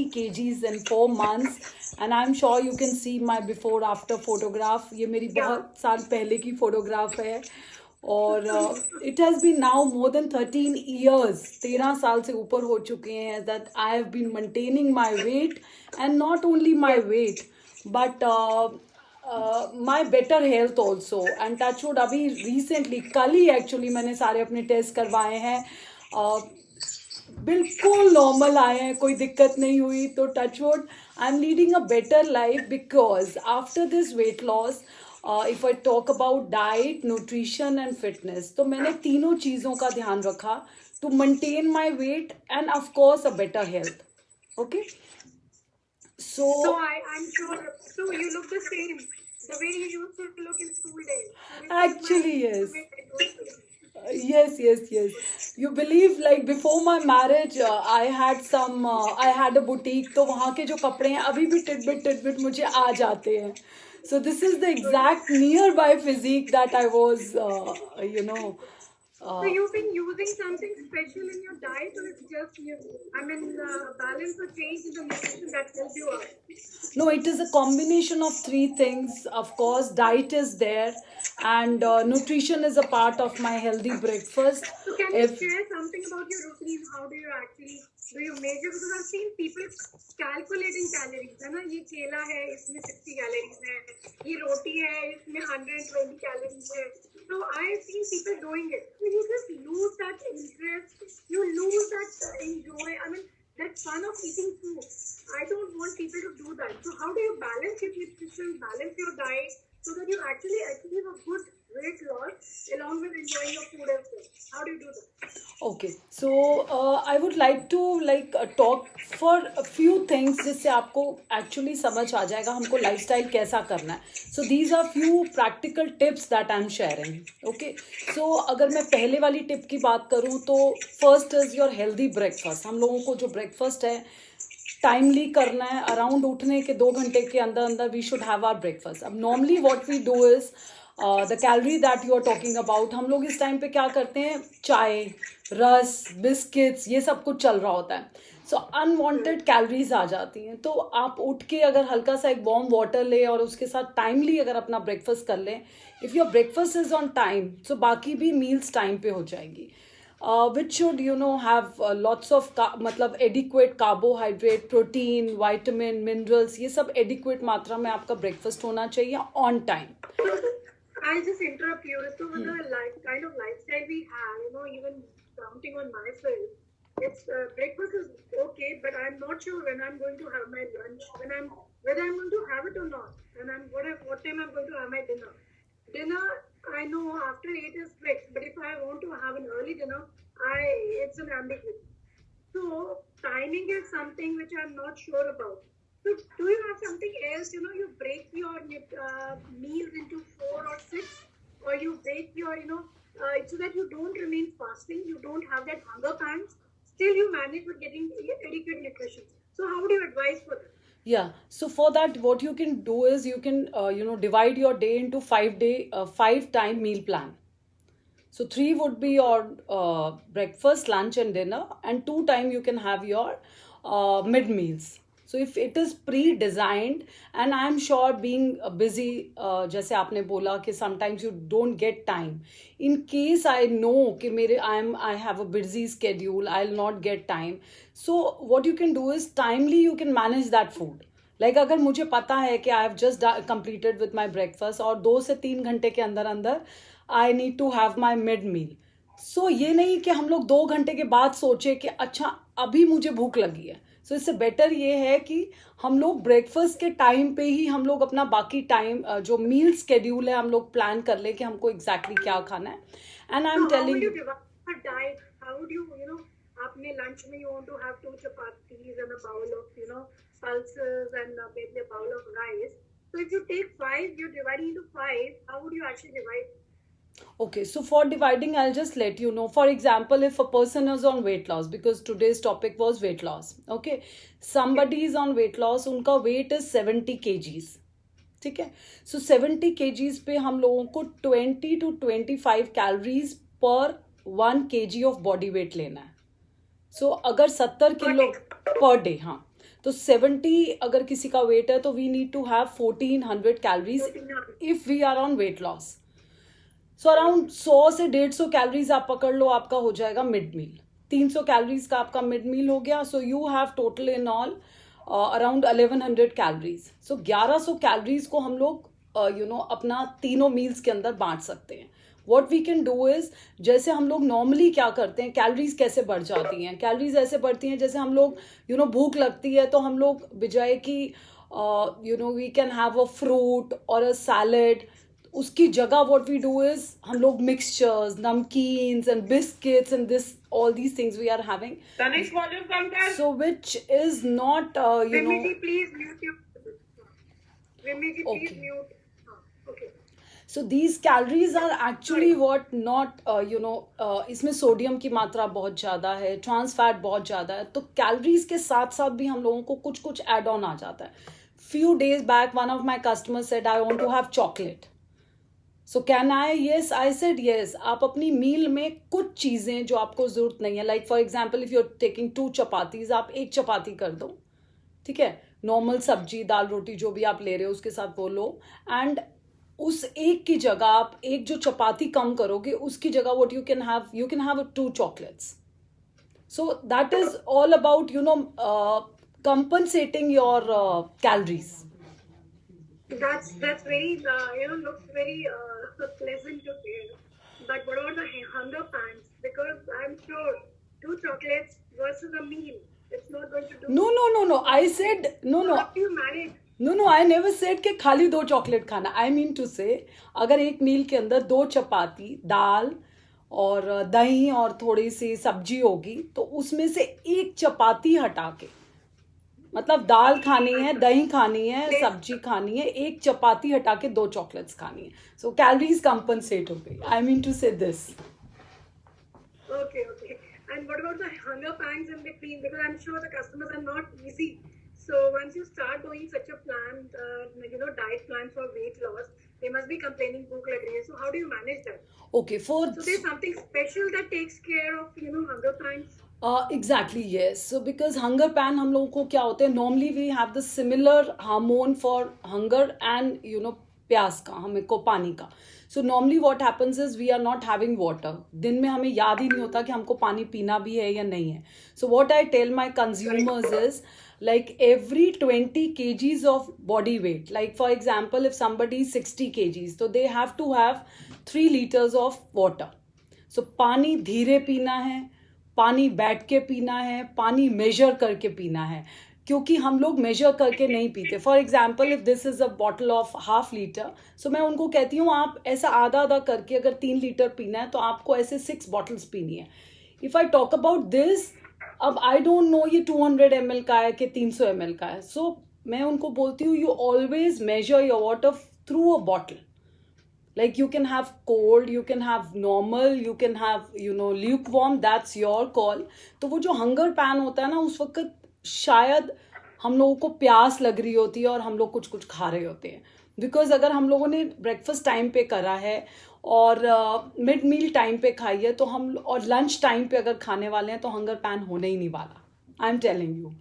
kgs in 4 months and I'm sure you can see my before after photograph. ये मेरी बहुत साल पहले की photograph है और it has been now more than 13 years, 13 साल से ऊपर हो चुके हैं that I have been maintaining my weight and not only my weight but my better health also and touch wood अभी recently कल ही actually मैंने सारे अपने टेस्ट करवाए हैं, बिल्कुल नॉर्मल आए हैं, कोई दिक्कत नहीं हुई. तो touch wood I am leading a better life because after this weight loss if I talk about diet, nutrition and fitness, तो मैंने तीनों चीज़ों का ध्यान रखा to maintain my weight and of course a better health. Okay, So I'm sure. So you look the same, the way you used to look in school days. actually yes. Yes. You believe like before my marriage, I had a boutique. तो वहाँ के जो कपड़े हैं अभी भी tit मुझे आ जाते हैं. So this is the exact nearby physique that I was, So you've been using something special in your diet, or it's just you? I mean, balance or change in the nutrition that helps you out? No, it is a combination of three things. Of course, diet is there, and nutrition is a part of my healthy breakfast. So can you share something about your routine? How do you measure? Because I've seen people calculating calories. है ना, ये केला है, इसमें 60 calories है, ये रोटी है, इसमें 120 calories है. So I've seen people doing it. So you just lose that interest. You lose that enjoy. I mean, that fun of eating food. I don't want people to do that. So how do you balance your nutrition, balance your diet, so that you actually achieve a good weight loss along with enjoying your food as well? How do you do that? Okay, so I would like to talk for a few things जिससे आपको actually समझ आ जाएगा हमको lifestyle कैसा करना है. So these are few practical tips that I'm sharing. Okay, so अगर मैं पहले वाली टिप की बात करूँ तो first is your healthy breakfast. हम लोगों को जो breakfast है टाइमली करना है, अराउंड उठने के 2 घंटे के अंदर we should have our breakfast. अब normally what we do is the calorie that you are talking about, हम लोग इस टाइम पे क्या करते हैं, चाय, रस, बिस्किट्स, ये सब कुछ चल रहा होता है. सो अनवांटेड कैलोरीज आ जाती हैं. तो आप उठ के अगर हल्का सा एक वार्म वाटर ले और उसके साथ टाइमली अगर अपना ब्रेकफास्ट कर लें, if your breakfast is on time, so बाकी भी मील्स टाइम पे हो जाएगी. Which should have lots of मतलब adequate carbohydrate, protein, vitamin, minerals, ये सब adequate मात्रा में आपका breakfast होना चाहिए on time. I'll just interrupt you. So with the kind of lifestyle we have, even counting on myself, it's breakfast is okay, but I'm not sure when I'm going to have my lunch, whether I'm going to have it or not, and what time I'm going to have my dinner. Dinner, I know after 8 is fixed, but if I want to have an early dinner, it's an ambiguity. So timing is something which I'm not sure about. So do you have something else? You break your meals into 4 or 6, or you break your, so that you don't remain fasting, you don't have that hunger pangs, still you manage with getting adequate nutrition. So how would you advise for that? Yeah, so for that what you can do is you can divide your day into 5 time meal plan. So 3 would be your breakfast, lunch and dinner, and 2 time you can have your mid meals. So if it is pre-designed, and I am sure being busy, जैसे आपने बोला कि sometimes you don't get time. In case I know कि I have a busy schedule, I'll not get time. So what you can do is timely you can manage that food. Like अगर मुझे पता है कि I have just completed with my breakfast और 2 से 3 घंटे के अंदर I need to have my mid meal. So ये नहीं कि हम लोग 2 घंटे के बाद सोचे कि अच्छा अभी मुझे भूख लगी है. सो इससे बेटर ये है कि हम लोग ब्रेकफास्ट के टाइम पे ही हम लोग अपना बाकी टाइम जो मील स्केड्यूल है हम लोग प्लान कर ले कि हमको एग्जैक्टली क्या खाना है. एंड आई एम टेलिंग आपने लंच में you want to have 2 chapatis and a bowl of pulses and maybe a bowl of rice. So if you take 5, you're dividing into 5. How would you actually divide? Okay, so for dividing, I'll just let you know. For example, if a person is on weight loss, because today's topic was weight loss. Okay, somebody is on weight loss, उनका weight is 70 kgs. ठीक है, so 70 kgs पे हम लोगों को 20 to 25 calories per 1 kg of body weight लेना है. So अगर 70 किलो per day, हाँ, तो 70 अगर किसी का वेट है तो we need to have 1400 calories if we are on weight loss. So around 100 से 150 कैलोरीज आप पकड़ लो, आपका हो जाएगा मिड मील. 300 कैलोरीज का आपका मिड मील हो गया. So you have total in all around 1100 calories. So 1100 calories को हम लोग अपना तीनों मील्स के अंदर बांट सकते हैं. What we can do is, जैसे हम लोग नॉर्मली क्या करते हैं, कैलोरीज कैसे बढ़ जाती हैं. कैलोरीज ऐसे बढ़ती हैं जैसे हम लोग भूख लगती है तो हम लोग बजाय कि we can have a fruit और अ सैलेड, उसकी जगह व्हाट वी डू इज हम लोग mixtures, namkeens and biscuits and this all these things we are having, Tanish volume कम कर. so which is not Vimiji, please mute your. Vimiji, please Okay. mute. Okay. so these calories are actually what not इसमें sodium की मात्रा बहुत ज़्यादा है, trans fat बहुत ज़्यादा है, तो कैलोरीज के साथ साथ भी हम लोगों को कुछ कुछ एड ऑन आ जाता है. Few days back one of my customers said I want to have chocolate. So can I, yes I said yes. आप अपनी मील में कुछ चीज़ें जो आपको ज़रूरत नहीं है, like for example if you are taking 2 chapatis, आप 1 चपाती कर दो, ठीक है. नॉर्मल सब्जी दाल रोटी जो भी आप ले रहे हो उसके साथ वो लो, एंड उस एक की जगह आप एक जो चपाती कम करोगे उसकी जगह what you can have 2 chocolates. So that is all about compensating your calories. That's very looks very pleasant to hear. But what about the hunger pangs? Because I'm sure 2 chocolates versus a meal, it's not going to do. No. I said no. How do you manage? No, I never said कि खाली 2 chocolate खाना. I mean to say अगर एक मील के अंदर 2 चपाती, दाल और दही और थोड़ी सी सब्जी होगी तो उसमें से 1 चपाती हटा के, मतलब दाल खानी है, दही खानी है, सब्जी खानी है, 1 चपाती हटा के 2 चॉकलेट्स खानी है. सो कैलोरीज कंपनसेट हो गई. आई मीन टू से this. Okay. And what about the hunger pangs in between? Because I'm sure the customers are not easy. So once you start doing such a plan, diet plan for weight loss, they must be complaining bhook lag rahi hai. So how do you manage that? Okay, for So there's something special that takes care of hunger pangs. Exactly, yes. So because hunger pan हम लोगों को क्या होते हैं, normally we have the similar hormone for hunger and प्यास का, हमें को पानी का. So normally what happens is we are not having water. दिन में हमें याद ही नहीं होता कि हमको पानी पीना भी है या नहीं है. So what I tell my consumers is like every 20 kgs of body weight, like for example if somebody is 60 kgs, so they have to have 3 liters of water. So पानी धीरे पीना है, पानी बैठ के पीना है, पानी मेजर करके पीना है, क्योंकि हम लोग मेजर करके नहीं पीते. For example if this is a bottle of 1/2 litre, so मैं उनको कहती हूँ आप ऐसा आधा आधा करके अगर 3 लीटर पीना है तो आपको ऐसे 6 बॉटल्स पीनी है. If I talk about this, अब आई डोंट नो ये 200 ml का है कि 300 ml का है. सो मैं उनको बोलती हूँ you always major your water through a bottle. Like you can have cold, you can have normal, you can have lukewarm, that's your call. तो वो जो hunger pan होता है ना, उस वक्त शायद हम लोगों को प्यास लग रही होती है और हम लोग कुछ कुछ खा रहे होते हैं. बिकॉज अगर हम लोगों ने ब्रेकफास्ट टाइम पे करा है और मिड मील टाइम पे खाई है तो हम, और लंच टाइम पे अगर खाने वाले हैं तो हंगर पैन होने ही नहीं वाला. I am telling you.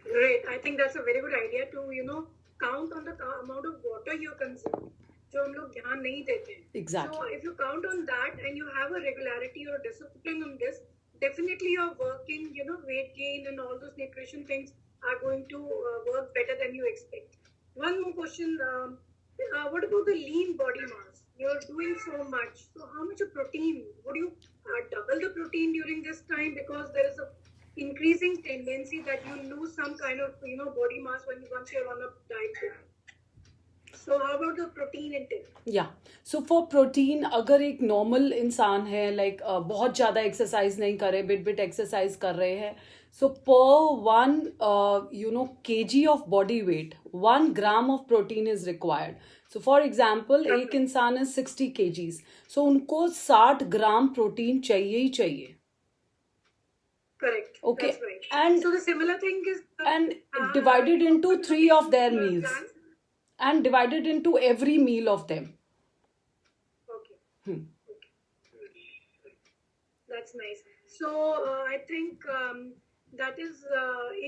Great. I think that's a very good idea to count on the amount of water you consume. जो हम लोग ध्यान नहीं देते हैं. Exactly. So if you count on that and you have a regularity or discipline on this, definitely your working, weight gain and all those nutrition things are going to work better than you expect. One more question. What about the lean body mass? You're doing so much. So how much of protein? Would you double the protein during this time? Because there is a increasing tendency that you lose some kind of, body mass once you're on a diet plan. So how about the protein intake? या so for protein, अगर एक normal इंसान है like बहुत ज़्यादा exercise नहीं कर रहे, बिट एक्सरसाइज कर रहे हैं, सो पर 1 kg of body weight 1 gram of protein is required. So for example एक इंसान है 60 kgs, सो उनको 60 ग्राम प्रोटीन चाहिए ही चाहिए. Correct. Okay. That's right. And so the similar thing is and divided into 3 of their meals. And divided into every meal of them. Okay. Okay. That's nice. So I think that is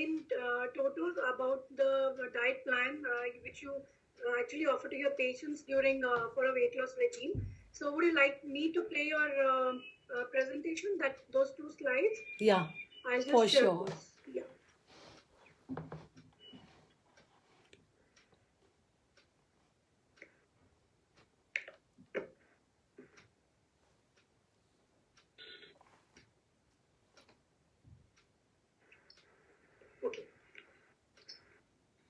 in total about the diet plan which you actually offer to your patients during for a weight loss regime. So would you like me to play your presentation, that those 2 slides? Yeah, I'll for just share sure. those. Yeah. Okay.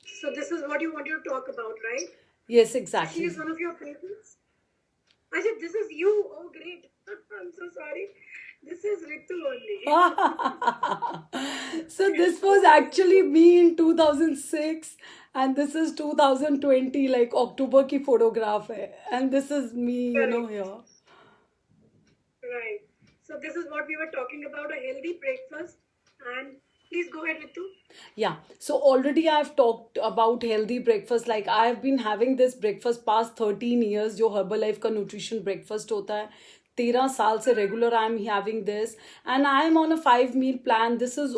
So this is what you want to talk about, right? Yes, She exactly. is one of your patients. I said, this is you. Oh, great. I'm so sorry. This is Ritu only. So this was actually me in 2006 and this is 2020, like October ki photograph hai, and this is me, Correct. here. Right. So this is what we were talking about, a healthy breakfast. And please go ahead, Ritu. Yeah, so already I've talked about healthy breakfast. Like I've been having this breakfast past 13 years, जो Herbalife का nutrition breakfast होता है. 13 साल से regular I'm having this, and I'm on a 5 meal plan. This is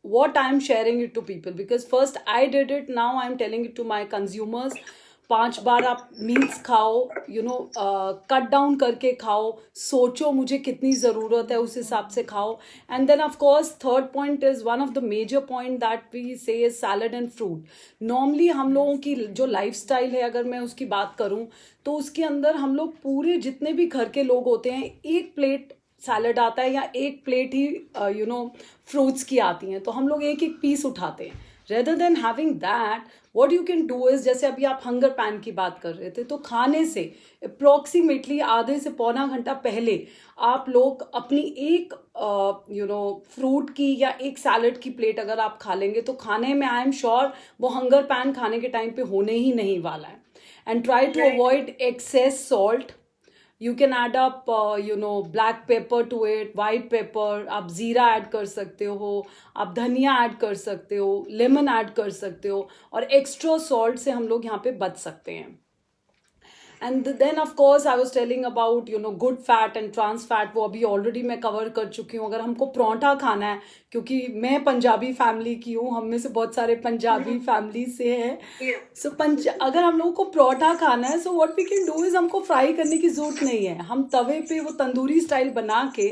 what I'm sharing it to people because first I did it, now I'm telling it to my consumers. 5 बार आप meals खाओ, cut down करके खाओ, सोचो मुझे कितनी ज़रूरत है, उस हिसाब से खाओ. And then of course third point is one of the major point that we say is salad and fruit. Normally हम लोगों की जो लाइफस्टाइल है, अगर मैं उसकी बात करूं तो उसके अंदर हम लोग पूरे जितने भी घर के लोग होते हैं, एक प्लेट सैलड आता है या एक प्लेट ही फ्रूट्स की आती हैं, तो हम लोग एक एक पीस उठाते हैं. Rather than having that, what you can do is, जैसे अभी आप हंगर पैन की बात कर रहे थे, तो खाने से अप्रॉक्सीमेटली आधे से पौना घंटा पहले आप लोग अपनी एक फ्रूट की या एक सैलड की प्लेट अगर आप खा लेंगे तो खाने में आई एम श्योर वो हंगर पैन खाने के टाइम पे होने ही नहीं वाला है. And try to avoid excess salt. You can add up black pepper to it, white pepper, आप जीरा ऐड कर सकते हो, आप धनिया ऐड कर सकते हो, लेमन ऐड कर सकते हो, और एक्स्ट्रा सॉल्ट से हम लोग यहाँ पे बच सकते हैं. And then of course I was telling about good fat and trans fat, वो अभी ऑलरेडी मैं कवर कर चुकी हूँ. अगर हमको परोंठा खाना है, क्योंकि मैं पंजाबी फैमिली की हूँ, हम में से बहुत सारे पंजाबी फैमिली से हैं, सो अगर हम लोगों को परोठा खाना है, so what we can do is, हमको फ्राई करने की जरूरत नहीं है. हम तवे पे वो तंदूरी स्टाइल बना के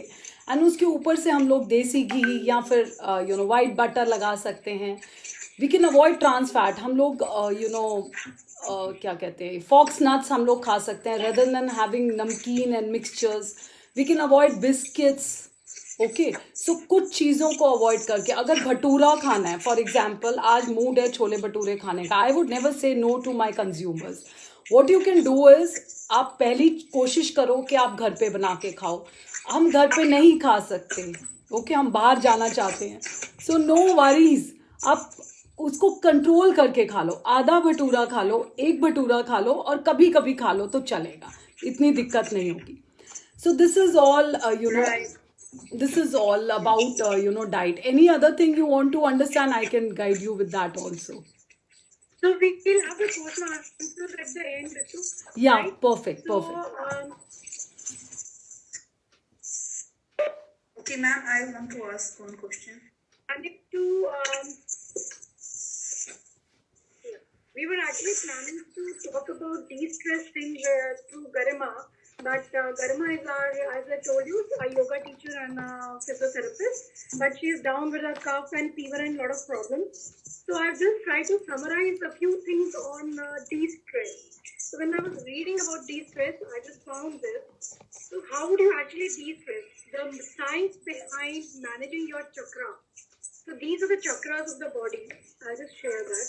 एंड उसके ऊपर से हम लोग देसी घी या फिर वाइट बटर लगा सकते हैं. We can avoid trans fat. हम लोग क्या कहते हैं, फॉक्स नट्स हम लोग खा सकते हैं rather than having namkeen and mixtures. We can avoid biscuits. Okay, so कुछ चीज़ों को अवॉइड करके, अगर भटूरा खाना है, फॉर एग्जाम्पल आज मूड है छोले भटूरे खाने का, I would never say no to my consumers. What you can do is, आप पहली कोशिश करो कि आप घर पे बना के खाओ. हम घर पे नहीं खा सकते, ओके, हम बाहर जाना चाहते हैं, सो नो वरीज, आप उसको कंट्रोल करके खा लो. आधा भटूरा खा लो, एक भटूरा खा लो, और कभी कभी खा लो तो चलेगा, इतनी दिक्कत नहीं होगी. So this is all this is all about diet. Any other thing you want to understand, I can guide you with that also. So we will have the question answers at the end, Ritu. Yeah, Right? perfect. So, Okay, ma'am, I want to ask one question. I need to. We were actually planning to talk about de-stress things through Garima, but Garima is our, as I told you, a yoga teacher and a physiotherapist. But she is down with a cough and fever and a lot of problems. So I've just tried to summarize a few things on de-stress. So when I was reading about de-stress, I just found this. So how would you actually de-stress? The science behind managing your chakra. So these are the chakras of the body. I'll just share that.